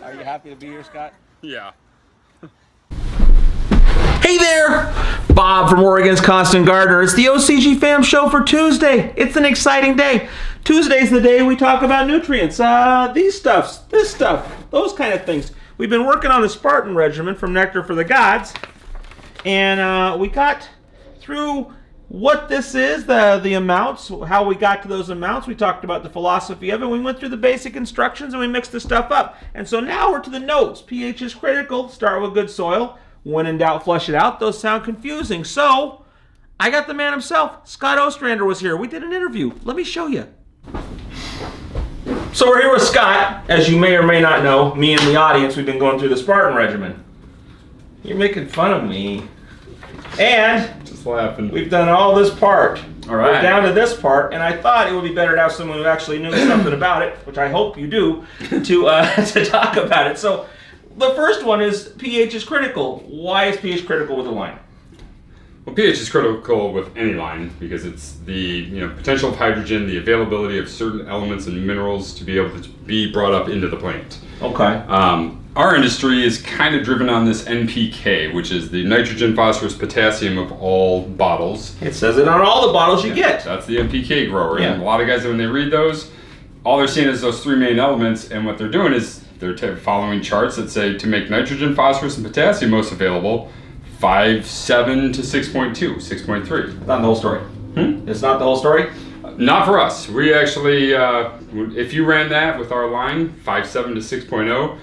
Are you happy to be here, Scott? Yeah. Hey there! Bob from Oregon's Constant Gardener. It's the OCGFAM Show for Tuesday. It's an exciting day. Tuesday's the day we talk about nutrients. These stuffs, this stuff, those kind of things. We've been working on the Spartan regimen from Nectar for the Gods. And we got through what this is, the amounts, how we got to those amounts. We talked about the philosophy of it. We went through the basic instructions and we mixed the stuff up. And so now we're to the notes. pH is critical. Start with good soil. When in doubt, flush it out. Those sound confusing. So I got the man himself. Scott Ostrander was here. We did an interview. Let me show you. So we're here with Scott. As you may or may not know, me and the audience, we've been going through the Spartan regimen. You're making fun of me. And Just laughing. we've done all this part. All right. We're down to this part, and I thought it would be better to have someone who actually knew something about it, which I hope you do, to talk about it. So the first one is pH is critical. Why is pH critical with a line? Well, pH is critical with any line because it's the potential of hydrogen, the availability of certain elements and minerals to be able to be brought up into the plant. Okay. Our industry is kind of driven on this NPK, which is the nitrogen, phosphorus, potassium of all bottles. It says it on all the bottles you get. That's the NPK grower. Yeah. And a lot of guys, when they read those, all they're seeing is those three main elements, and what they're doing is they're following charts that say to make nitrogen, phosphorus, and potassium most available, 5.7 to 6.2, 6.3. Not the whole story. It's not the whole story? Not for us. We actually, if you ran that with our line, 5.7 to 6.0,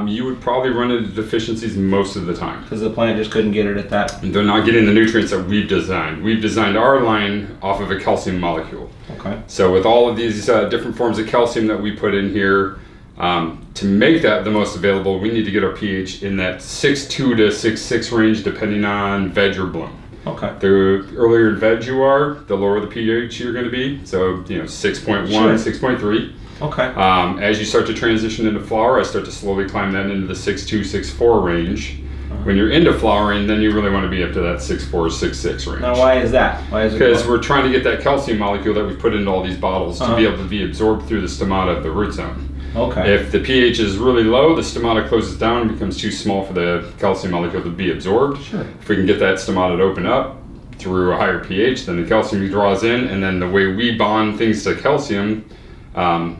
you would probably run into deficiencies most of the time. Because the plant just couldn't get it at that. And they're not getting the nutrients that we've designed. We've designed our line off of a calcium molecule. Okay. So with all of these different forms of calcium that we put in here, to make that the most available, we need to get our pH in that 6.2 to 6.6 range, depending on veg or bloom. Okay. The earlier in veg you are, the lower the pH you're going to be. So 6.1, Sure. 6.3. Okay. As you start to transition into flower, I start to slowly climb that into the 6.2, 6.4 range. When you're into flowering, then you really want to be up to that 6.4, 6.6 range. Now why is that? Why is it? Because we're trying to get that calcium molecule that we put into all these bottles to be able to be absorbed through the stomata of the root zone. Okay. If the pH is really low, the stomata closes down and becomes too small for the calcium molecule to be absorbed. Sure. If we can get that stomata to open up through a higher pH, then the calcium draws in, and then the way we bond things to calcium,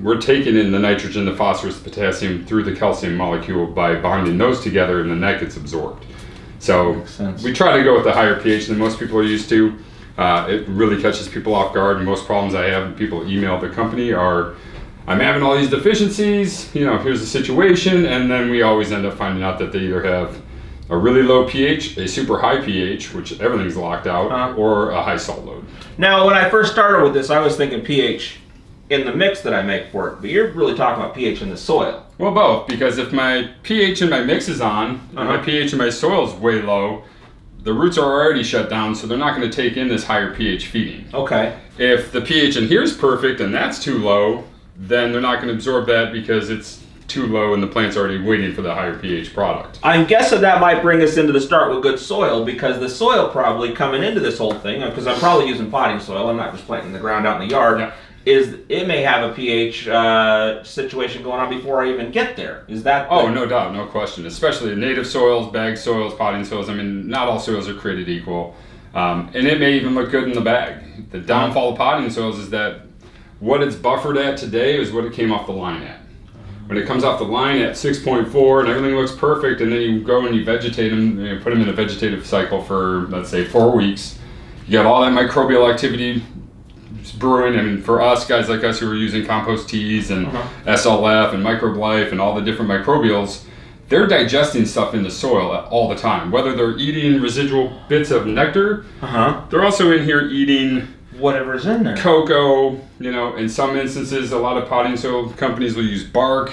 we're taking in the nitrogen, the phosphorus, the potassium through the calcium molecule by bonding those together, and then that gets absorbed. So we try to go with the higher pH than most people are used to. It really catches people off guard, and most problems I have when people email the company are, I'm having all these deficiencies, here's the situation, and then we always end up finding out that they either have a really low pH, a super high pH, which everything's locked out, or a high salt load. Now, when I first started with this, I was thinking pH in the mix that I make for it, but you're really talking about pH in the soil. Well, both, because if my pH in my mix is on, and my pH in my soil is way low, the roots are already shut down, so they're not going to take in this higher pH feeding. Okay. If the pH in here is perfect and that's too low, then they're not going to absorb that because it's too low and the plant's already waiting for the higher pH product. I'm guessing that might bring us into the start with good soil, because the soil probably coming into this whole thing, because I'm probably using potting soil, I'm not just planting in the ground out in the yard, is it may have a pH situation going on before I even get there. Is that? Oh, no doubt, no question. Especially native soils, bag soils, potting soils. I mean, not all soils are created equal. And it may even look good in the bag. The downfall of potting soils is that what it's buffered at today is what it came off the line at. When it comes off the line at 6.4 and everything looks perfect, and then you go and you vegetate them, put them in a vegetative cycle for, let's say, 4 weeks, you got all that microbial activity brewing. I mean, for us, guys like us who are using compost teas and SLF and Microbe Life and all the different microbials, they're digesting stuff in the soil all the time. Whether they're eating residual bits of nectar, they're also in here eating whatever's in there. Cocoa, in some instances, a lot of potting soil companies will use bark,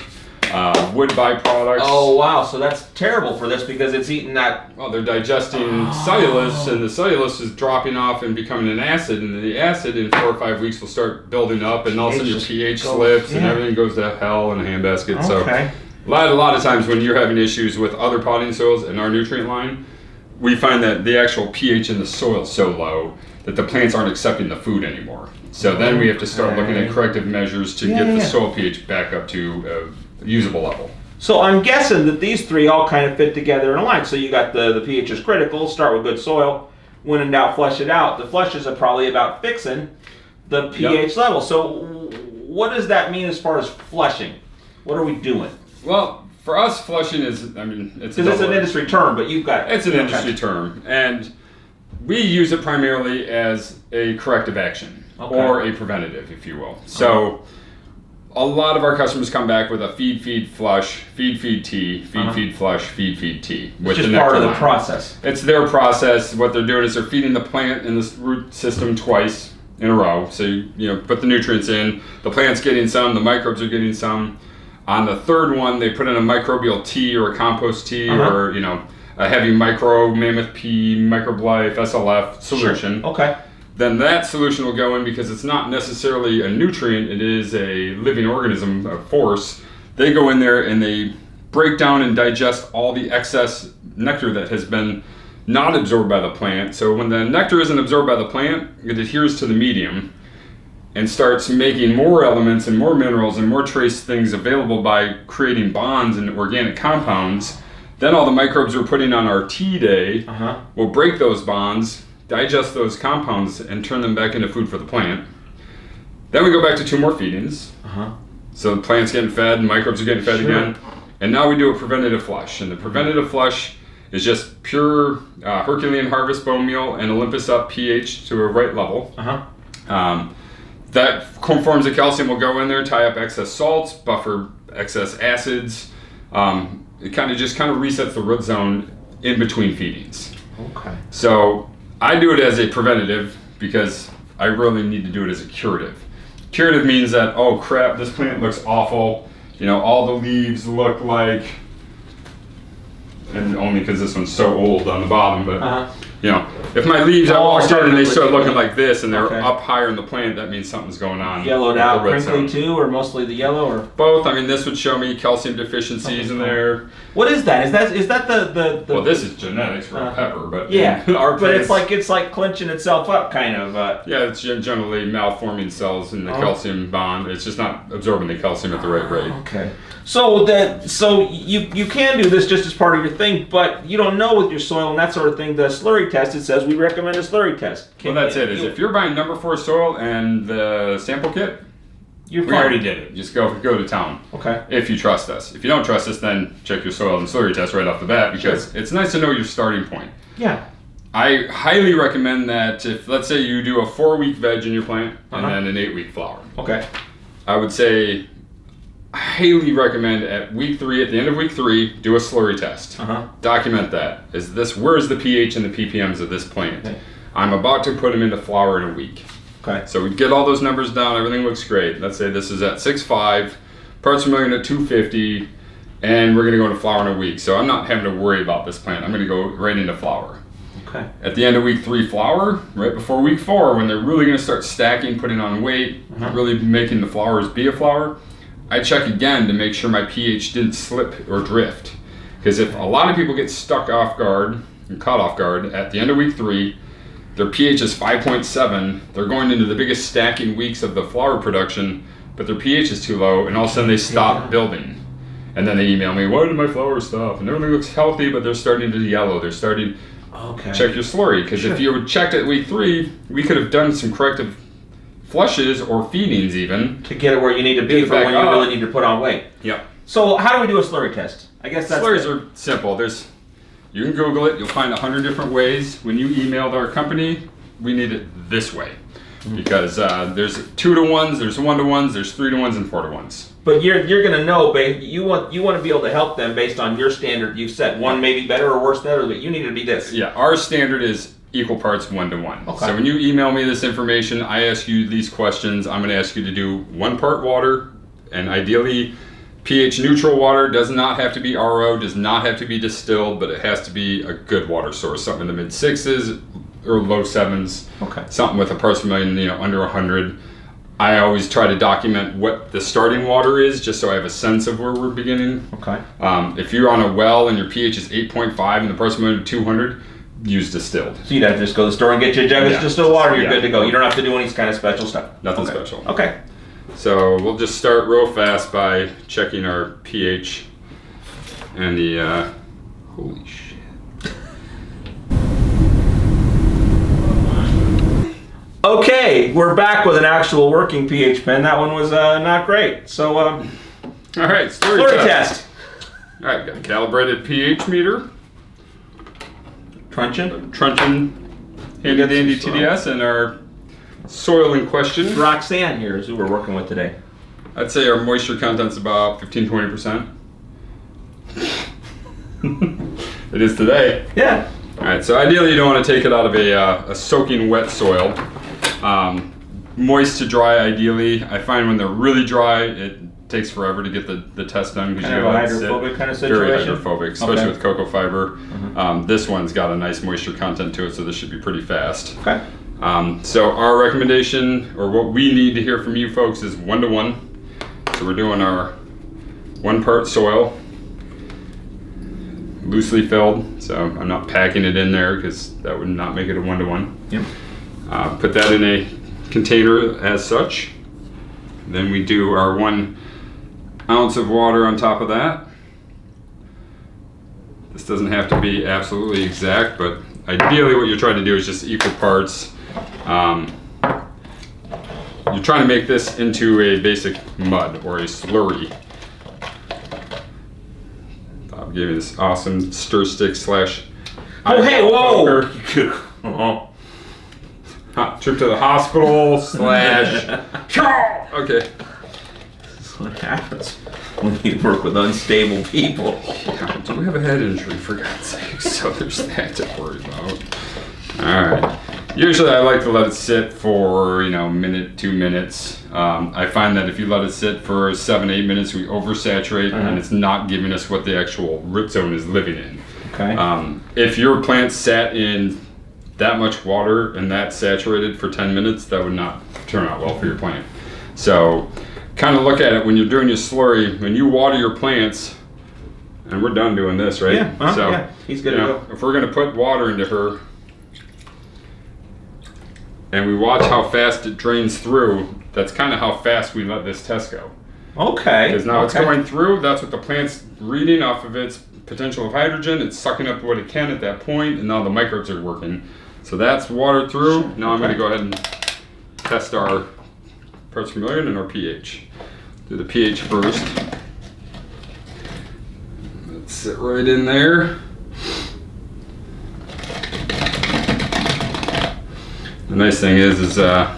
wood byproducts. Oh, wow. So that's terrible for this because it's eating that. Well, they're digesting cellulose, and the cellulose is dropping off and becoming an acid, and the acid in 4 or 5 weeks will start building up, and all of a sudden your pH slips, and everything goes to hell in a handbasket. So a lot of times when you're having issues with other potting soils in our nutrient line, we find that the actual pH in the soil is so low that the plants aren't accepting the food anymore. So then we have to start looking at corrective measures to get the soil pH back up to a usable level. So I'm guessing that these three all kind of fit together in a line. So you got the pH is critical, start with good soil, when in doubt, flush it out. The flushes are probably about fixing the pH level. So what does that mean as far as flushing? What are we doing? Well, for us, flushing is, it's because it's an industry term, but you've got it's an industry term, and we use it primarily as a corrective action or a preventative, if you will. So a lot of our customers come back with a feed, flush, feed, tea, feed, flush, feed, tea. Which is part of the process. It's their process. What they're doing is they're feeding the plant in the root system twice in a row. So you put the nutrients in, the plant's getting some, the microbes are getting some. On the third one, they put in a microbial tea or a compost tea or a heavy micro, mammoth P, microbe life, SLF solution. Sure. Okay. Then that solution will go in because it's not necessarily a nutrient, it is a living organism, a force. They go in there and they break down and digest all the excess nectar that has been not absorbed by the plant. So when the nectar isn't absorbed by the plant, it adheres to the medium and starts making more elements and more minerals and more trace things available by creating bonds and organic compounds. Then all the microbes we're putting on our tea day will break those bonds, digest those compounds, and turn them back into food for the plant. Then we go back to 2 more feedings. So the plant's getting fed, and microbes are getting fed again. And now we do a preventative flush. And the preventative flush is just pure Herculean harvest bone meal and Olympus up pH to a right level. That forms of calcium will go in there, tie up excess salts, buffer excess acids. It kind of resets the root zone in between feedings. Okay. So I do it as a preventative because I really need to do it as a curative. Curative means that, oh crap, this plant looks awful. All the leaves look like, and only because this one's so old on the bottom, but if my leaves I walked in and they start looking like this and they're up higher in the plant, that means something's going on. Yellowed out, crinkly too, or mostly the yellow, or both? This would show me calcium deficiencies in there. What is that? Is that the Well, this is genetics for a pepper, but but it's like clenching itself up, kind of. It's generally malforming cells in the calcium bond. It's just not absorbing the calcium at the right rate. Okay. So you can do this just as part of your thing, but you don't know with your soil and that sort of thing. The slurry test, it says we recommend a slurry test. Well, that's it. If you're buying number 4 soil and the sample kit, we already did it. Just go to town. Okay. If you trust us. If you don't trust us, then check your soil and slurry test right off the bat because it's nice to know your starting point. Yeah. I highly recommend that if, let's say, you do a 4-week veg in your plant and then an 8-week flower. Okay. I would say I highly recommend at week 3, at the end of week 3, do a slurry test. Document that. Where's the pH and the ppms of this plant? Okay. I'm about to put them into flower in a week. Okay. So we get all those numbers down, everything looks great. Let's say this is at 6.5, parts per million at 250, and we're gonna go into flower in a week. So I'm not having to worry about this plant. I'm gonna go right into flower. Okay. At the end of week 3 flower, right before week 4, when they're really gonna start stacking, putting on weight, really making the flowers be a flower, I check again to make sure my pH didn't slip or drift. Because if a lot of people get stuck off guard and caught off guard at the end of week 3, their pH is 5.7, they're going into the biggest stacking weeks of the flower production, but their pH is too low, and all of a sudden they stop building. And then they email me, why did my flowers stop? And everything looks healthy, but they're starting to yellow. They're starting, check your slurry. Because if you had checked at week 3, we could have done some corrective flushes or feedings even to get it where you need to be for when you really need to put on weight. Yep. So how do we do a slurry test? I guess that's slurries are simple. You can Google it. You'll find 100 different ways. When you emailed our company, we need it this way because there's 2-to-1s, there's 1-to-1s, there's 3-to-1s, and 4-to-1s. But you're gonna know, you want to be able to help them based on your standard you've set. One may be better or worse than the other, but you need it to be this. Yeah, our standard is equal parts 1-to-1. Okay. So when you email me this information, I ask you these questions. I'm going to ask you to do 1 part water, and ideally pH neutral water. Does not have to be RO, does not have to be distilled, but it has to be a good water source, something in the mid 6s or low 7s. Okay. Something with a parts per million, under 100. I always try to document what the starting water is, just so I have a sense of where we're beginning. Okay. If you're on a well and your pH is 8.5 and the parts per million 200. Use distilled. So you'd have to just go to the store and get you a jug of distilled water. You're good to go. You don't have to do any kind of special stuff. Nothing special. Okay. So we'll just start real fast by checking our pH. And the, holy shit. Okay, we're back with an actual working pH pen. That one was not great. So, all right, Slurry test. All right, got a calibrated pH meter. Truncheon. Handy dandy TDS, and our soil in question. Roxanne here is who we're working with today. I'd say our moisture content's about 15-20%. It is today. Yeah. All right, so ideally you don't want to take it out of a soaking wet soil. Moist to dry ideally. I find when they're really dry, it takes forever to get the test done. Kind of a hydrophobic kind of situation? Very hydrophobic, especially with cocoa fiber. This one's got a nice moisture content to it, so this should be pretty fast. Okay. So our recommendation, or what we need to hear from you folks, is 1-to-1. So we're doing our 1 part soil, loosely filled, so I'm not packing it in there because that would not make it a 1-to-1. Yep. Put that in a container as such. Then we do our 1 ounce of water on top of that. This doesn't have to be absolutely exact, but ideally what you're trying to do is just equal parts. You're trying to make this into a basic mud or a slurry. Bob gave me this awesome stir stick slash. Oh, hey, whoa! Trip to the hospital slash. Okay. This is what happens when you work with unstable people. Yeah, do have a head injury, for God's sake, so there's that to worry about. Alright. Usually I like to let it sit for, a minute, 2 minutes. I find that if you let it sit for 7-8 minutes, we oversaturate and it's not giving us what the actual root zone is living in. Okay. If your plant sat in that much water and that saturated for 10 minutes, that would not turn out well for your plant. So kind of look at it when you're doing your slurry, when you water your plants, and we're done doing this, right? Yeah, so, yeah. He's good to go. If we're going to put water into her and we watch how fast it drains through, that's kind of how fast we let this test go. Okay. Because now it's going through, that's what the plant's reading off of its potential of hydrogen. It's sucking up what it can at that point, and now the microbes are working. So that's watered through. Now I'm going to go ahead and test our parts per million and our pH. Do the pH first. Let's sit right in there. The nice thing is I've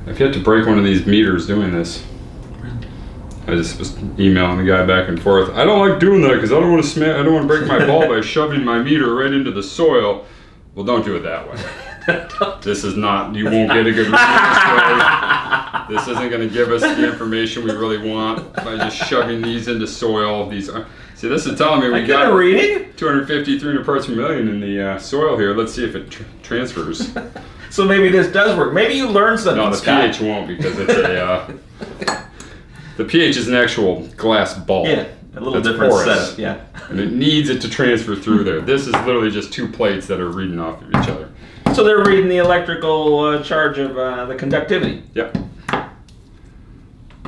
yet to break one of these meters doing this. I just was emailing the guy back and forth. I don't like doing that because I don't want to break my ball by shoving my meter right into the soil. Well, don't do it that way. This is not, you won't get a good reading this way. This isn't going to give us the information we really want by just shoving these into soil. See, this is telling me we got a reading? 250, 300 parts per million in the soil here. Let's see if it transfers. So maybe this does work. Maybe you learned something. No, the pH won't because it's the pH is an actual glass ball. Yeah, a little different setup, yeah. And it needs it to transfer through there. This is literally just 2 plates that are reading off of each other. So they're reading the electrical charge of the conductivity. Yep.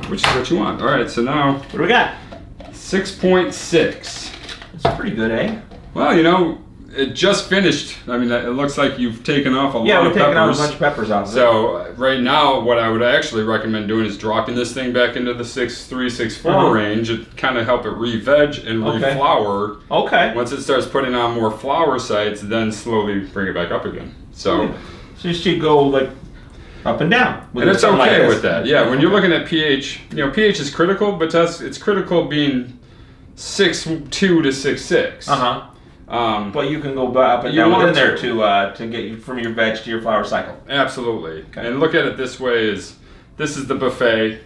Which is what you want. All right, so now... What do we got? 6.6. That's pretty good, eh? Well, it just finished. I mean, it looks like you've taken off a lot of peppers. Yeah, we've taken off a bunch of peppers off. So right now, what I would actually recommend doing is dropping this thing back into the 6.3, 6.4 range. It kind of help it re-veg and reflower. Okay. Once it starts putting on more flower sites, then slowly bring it back up again. So you should go like up and down. And it's okay with that. Yeah, when you're looking at pH, pH is critical, but it's critical being 6.2 to 6.6. But you can go up and down in there to get you from your veg to your flower cycle. Absolutely. Okay. And look at it this way: this is the buffet.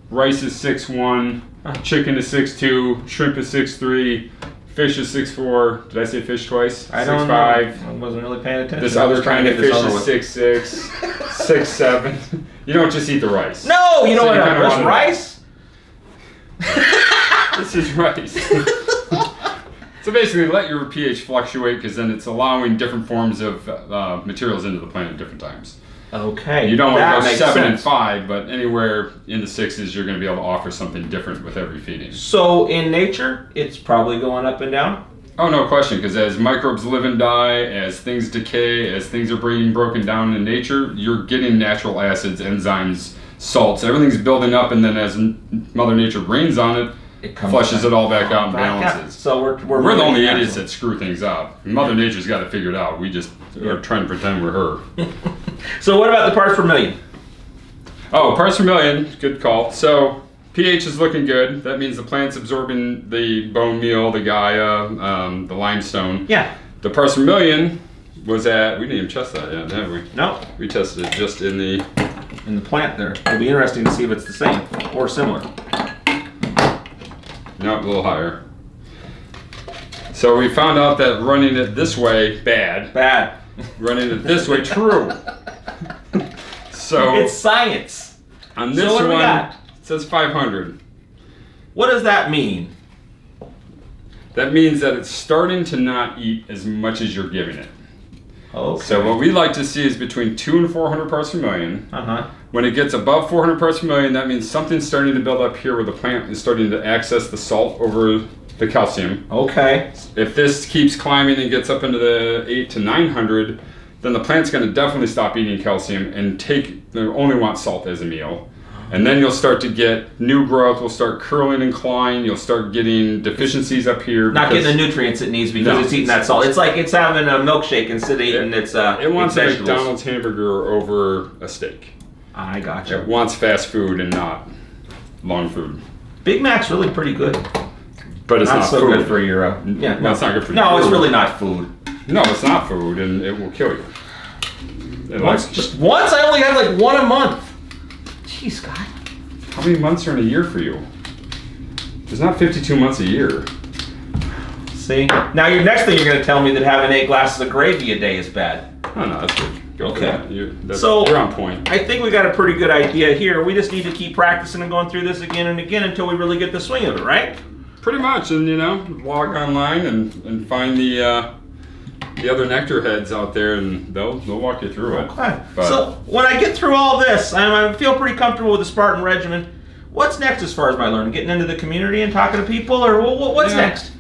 Rice is 6.1, chicken is 6.2, shrimp is 6.3, fish is 6.4. Did I say fish twice? I don't know. 6.5. I wasn't really paying attention. This other kind of fish is 6.6, 6.7. You don't just eat the rice. No, you know what? That's rice. This is rice. So basically, let your pH fluctuate because then it's allowing different forms of materials into the plant at different times. Okay. You don't want that to go makes 7 and sense. 5, but anywhere in the 6s, you're going to be able to offer something different with every feeding. So in nature, it's probably going up and down? Oh, no question, because as microbes live and die, as things decay, as things are being broken down in nature, you're getting natural acids, enzymes, salts. Everything's building up, and then as Mother Nature rains on it flushes it all back out and balances. So we're the only natural. idiots that screw things up. Mother Nature's got it figured out. We just are trying to pretend we're her. So what about the parts per million? Oh, parts per million, good call. So pH is looking good. That means the plant's absorbing the bone meal, the Gaia, the limestone. Yeah. The parts per million was at, we didn't even test that yet, have we? No. We tested it just in the plant there. It'll be interesting to see if it's the same or similar. No, a little higher. So we found out that running it this way, bad. Bad. Running it this way, true. So It's science. on this So what do we one, got? it says 500. What does that mean? That means that it's starting to not eat as much as you're giving it. Okay. So what we like to see is between 200 and 400 parts per million. Uh-huh. When it gets above 400 parts per million, that means something's starting to build up here where the plant is starting to access the salt over the calcium. Okay. If this keeps climbing and gets up into the 8 to 900, then the plant's going to definitely stop eating calcium and only want salt as a meal. And then you'll start to get new growth, will start curling and clawing, you'll start getting deficiencies up here. Not getting the nutrients it needs because it's eating that salt. It's like it's having a milkshake instead of eating its It wants a vegetables. McDonald's hamburger over a steak. I gotcha. It wants fast food and not long food. Big Mac's really pretty good. But it's not so food. good for your yeah. No, it's not good for No, your it's food. really not food. No, it's not food, and it will kill you. Just once, I only have like one a month. Jeez, God. How many months are in a year for you? There's not 52 months a year. See? Now your next thing you're going to tell me that having 8 glasses of gravy a day is bad. Oh, no, that's good. Go for Okay. that. So you're on point. I think we got a pretty good idea here. We just need to keep practicing and going through this again and again until we really get the swing of it, right? Pretty much, and log online and find the other nectar heads out there, and they'll walk you through it. Okay. But So when I get through all this, I feel pretty comfortable with the Spartan regimen. What's next as far as my learning? Getting into the community and talking to people, or what's next?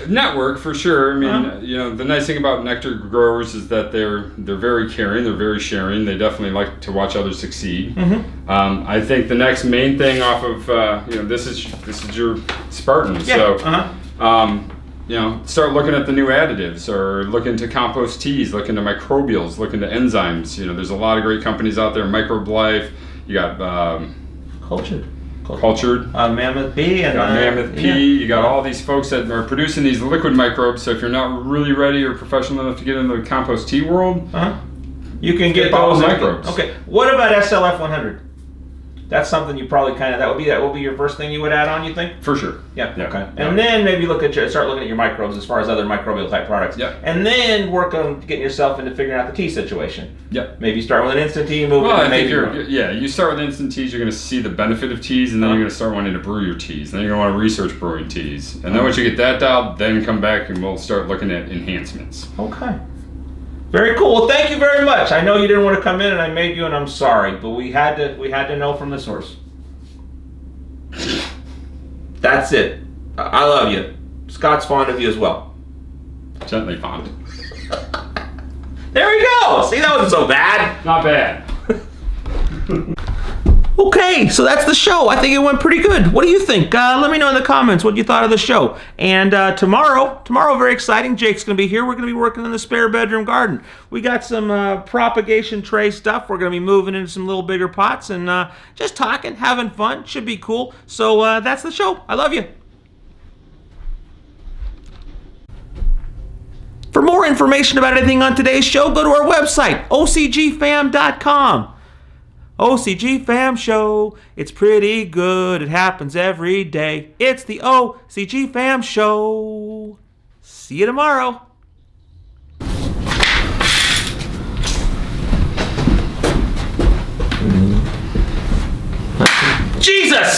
network for sure. I mean, Uh-huh. the nice thing about nectar growers is that they're very caring, they're very sharing. They definitely like to watch others succeed. Mm-hmm. I think the next main thing off of this is your Spartan. Yeah. So Uh-huh. start looking at the new additives, or look into compost teas, look into microbials, look into enzymes. There's a lot of great companies out there. Microbe Life. You got Cultured. Mammoth Bee and You got Mammoth P. yeah. You got all these folks that are producing these liquid microbes. So if you're not really ready or professional enough to get into the compost tea world, Uh-huh. You can get bottled those microbes. Okay. What about SLF 100? That's something you probably that will be your first thing you would add on, you think? for sure. Yeah. Yeah. Okay. Yeah. And then maybe start looking at your microbes as far as other microbial type products. Yeah. And then work on getting yourself into figuring out the tea situation. Yep. Maybe start with an instant tea, move Well, into I think maybe you start with instant teas, you're going to see the benefit of teas, and then you're going to start wanting to brew your teas. Then you're going to want to research brewing teas. And then once you get that dialed, then come back and we'll start looking at enhancements. Okay. Very cool. Well, thank you very much. I know you didn't want to come in, and I made you, and I'm sorry, but we had to know from the source. That's it. I love you. Scott's fond of you as well. Gently fond. There we go. See, that wasn't so bad. Not bad. Okay, so that's the show. I think it went pretty good. What do you think? Let me know in the comments what you thought of the show. And tomorrow, very exciting. Jake's going to be here. We're going to be working in the spare bedroom garden. We got some propagation tray stuff. We're going to be moving into some little bigger pots and just talking, having fun. Should be cool. So that's the show. I love you. For more information about anything on today's show, go to our website, OCGFAM.com. OCGFAM Show. It's pretty good. It happens every day. It's the OCGFAM Show. See you tomorrow. Jesus!